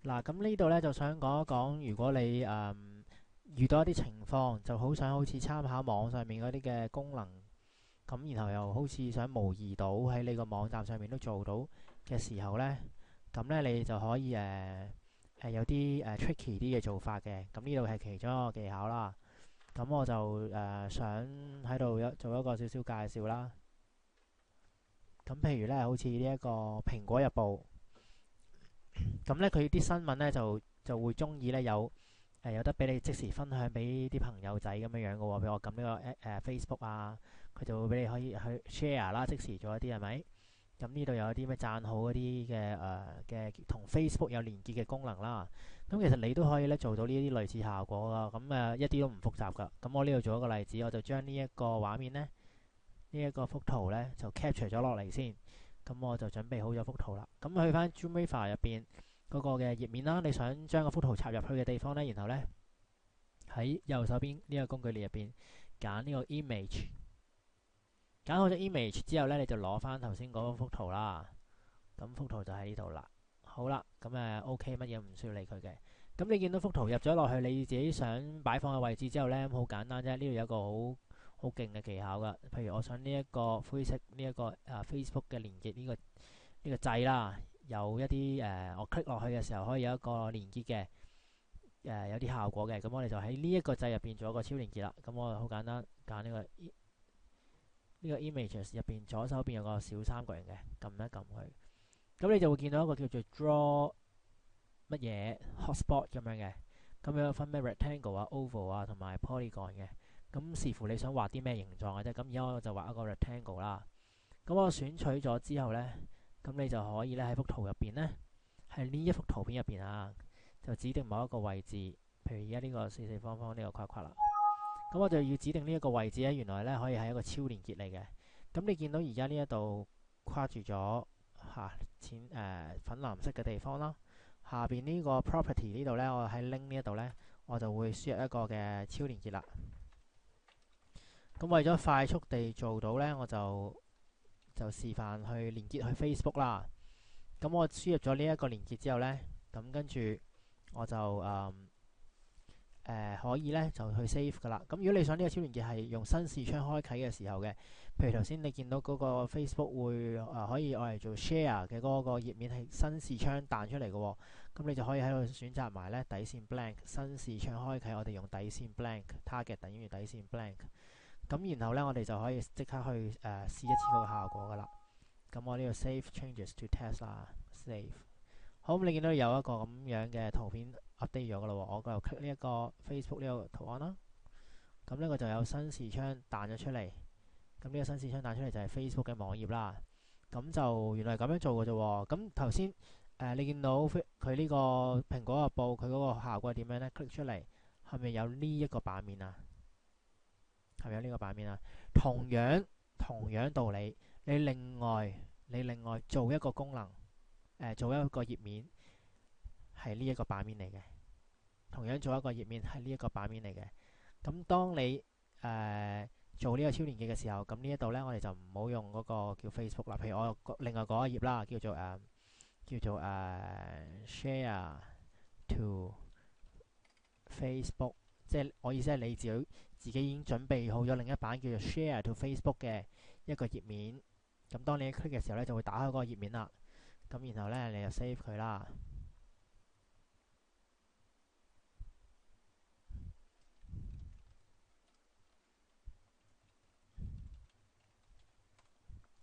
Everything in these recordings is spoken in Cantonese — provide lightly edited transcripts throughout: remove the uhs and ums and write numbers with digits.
嗱，咁呢度咧就想講一講，如果你遇到一啲情況，就好想好似參考網上面嗰啲嘅功能，咁然後又好似想模擬到喺你個網站上面都做到嘅時候呢，咁呢你就可以有啲tricky 啲嘅做法嘅。咁呢度係其中一個技巧啦。咁我就想喺度做一個少少介紹啦。咁譬如呢，好似呢一個蘋果日報，咁呢佢啲新聞呢就會中意呢有得俾你即時分享俾啲朋友仔咁樣樣嘅喎。譬如我撳呢個Facebook 啊，佢就會俾你可以去 share 啦，即時做一啲係咪？咁呢度有啲咩讚好嗰啲嘅同 Facebook 有連結嘅功能啦。咁其實你都可以咧做到呢啲類似效果噶。咁一啲都唔複雜噶。咁我呢度做一個例子，我就將呢一個畫面呢，呢一個幅圖呢，就 capture 咗落嚟先。咁我就準備好咗幅圖啦。咁去翻 Zoomriver 入邊嗰個嘅頁面啦，你想將個幅圖插入去嘅地方呢，然後呢，喺右手邊呢個工具列入邊揀呢個 image，揀好咗 image 之後呢，你就攞翻頭先嗰幅圖啦。咁幅圖就喺呢度啦。好啦，咁OK，乜嘢唔需要理佢嘅。咁你見到幅圖入咗落去，你自己想擺放嘅位置之後呢，好簡單啫。呢度有一個好勁嘅技巧噶。譬如我想呢一個灰色呢一個Facebook 嘅連結呢個掣啦，有一啲我 click 落去嘅時候可以有一個連結嘅有啲效果嘅。咁我哋就喺呢一個掣入邊做一個超連結啦。咁我好簡單揀呢個 images 入邊左手邊有個小三角形嘅，撳一撳佢。咁你就會見到一個叫做 draw 乜嘢 hotspot 咁樣嘅。咁有分咩 rectangle 啊、oval 啊同埋 polygon 嘅。咁視乎你想畫啲咩形狀嘅啫。咁而家我就畫一個 rectangle 啦。咁我選取咗之後呢，咁你就可以咧喺幅圖入邊呢，喺呢一幅圖片入邊啊，就指定某一個位置。譬如而家呢個四四方方呢個框框啦。咁我就要指定呢一個位置咧，原來咧可以係一個超連結嚟嘅。咁你見到而家呢一度跨住咗粉藍色嘅地方啦，下邊呢個 property 呢度呢，我喺 link 呢一度呢，我就會輸入一個嘅超連結啦。咁為咗快速地做到呢，我就示範去連結去 Facebook 啦。咁我輸入咗呢一個連結之後呢，咁跟住我就可以咧就去 save 噶啦。咁如果你想呢個超連結係用新視窗開啟嘅時候嘅，譬如頭先你見到嗰個 Facebook 會可以愛嚟做 share 嘅嗰個頁面係新視窗彈出嚟嘅喎，咁你就可以喺度選擇埋咧底線 blank 新視窗開啟，我哋用底線 blank target 等於底線 blank， 咁然後咧我哋就可以即刻去試一次嗰個效果噶啦。咁我呢度 save changes to test 啦 save。好，咁你見到有一個咁樣嘅圖片 update 咗噶啦喎，我就 click 呢一個 Facebook 呢個圖案啦。咁呢個就有新視窗彈咗出嚟。咁呢個新視窗彈出嚟就係 Facebook 嘅網頁啦。咁就原來係咁樣做嘅啫喎。咁頭先你見到佢呢個蘋果日報佢嗰個效果係點樣呢？ click 出嚟係咪有呢一個版面啊？係咪有呢個版面啊？同樣道理，你另外做一個功能，做一個頁面係呢一個版面嚟嘅。同樣做一個頁面係呢一個版面嚟嘅。咁當你做呢個超連結嘅時候，咁呢一度呢，我哋就唔好用嗰個叫 Facebook 啦。譬如我另外嗰一頁啦，叫做share to Facebook，即係我意思係你自己已經準備好咗另一版叫做 share to Facebook 嘅一個頁面。咁當你一 click 嘅時候呢，就會打開嗰個頁面啦。咁然後呢，你就 save 佢啦。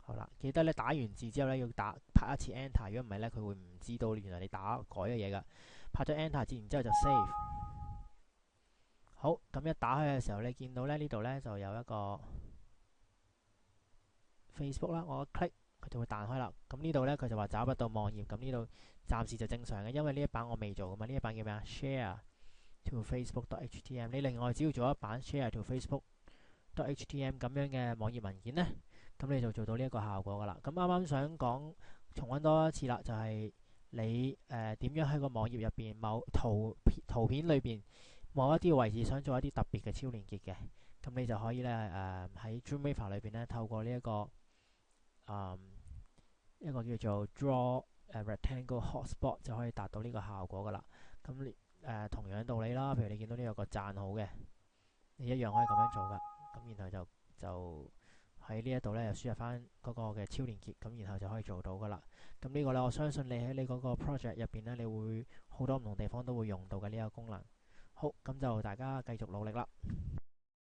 好啦，記得咧打完字之後咧要拍一次 enter， 如果唔係咧佢會唔知道原來你改咗嘢噶。拍咗 enter 字，然之後就 save。好，咁一打開嘅時候，你見到咧呢度咧就有一個 Facebook 啦，我一 click 佢就會彈開啦。咁呢度咧佢就話找不到網頁，咁呢度暫時就正常嘅，因為呢一版我未做噶嘛。呢一版叫咩啊？Share to Facebook.htm。你另外只要做一版 Share to Facebook.htm 咁樣嘅網頁文件咧，咁你就做到呢一個效果噶啦。咁啱啱想講重溫多一次啦，就係你點樣喺個網頁入邊某圖片裏邊某一啲位置想做一啲特別嘅超連結嘅，咁你就可以咧喺 Zoomriver 裏邊咧透過呢一個叫做 draw rectangle hotspot 就可以達到呢個效果噶啦。咁同樣道理啦，譬如你見到呢有個讚好嘅，你一樣可以咁樣做噶。咁然後就喺呢一度咧，又輸入翻嗰個嘅超連結，咁然後就可以做到噶啦。咁呢個咧，我相信你喺你嗰個 project 入邊咧，你會好多唔同地方都會用到嘅呢個功能。好，咁就大家繼續努力啦。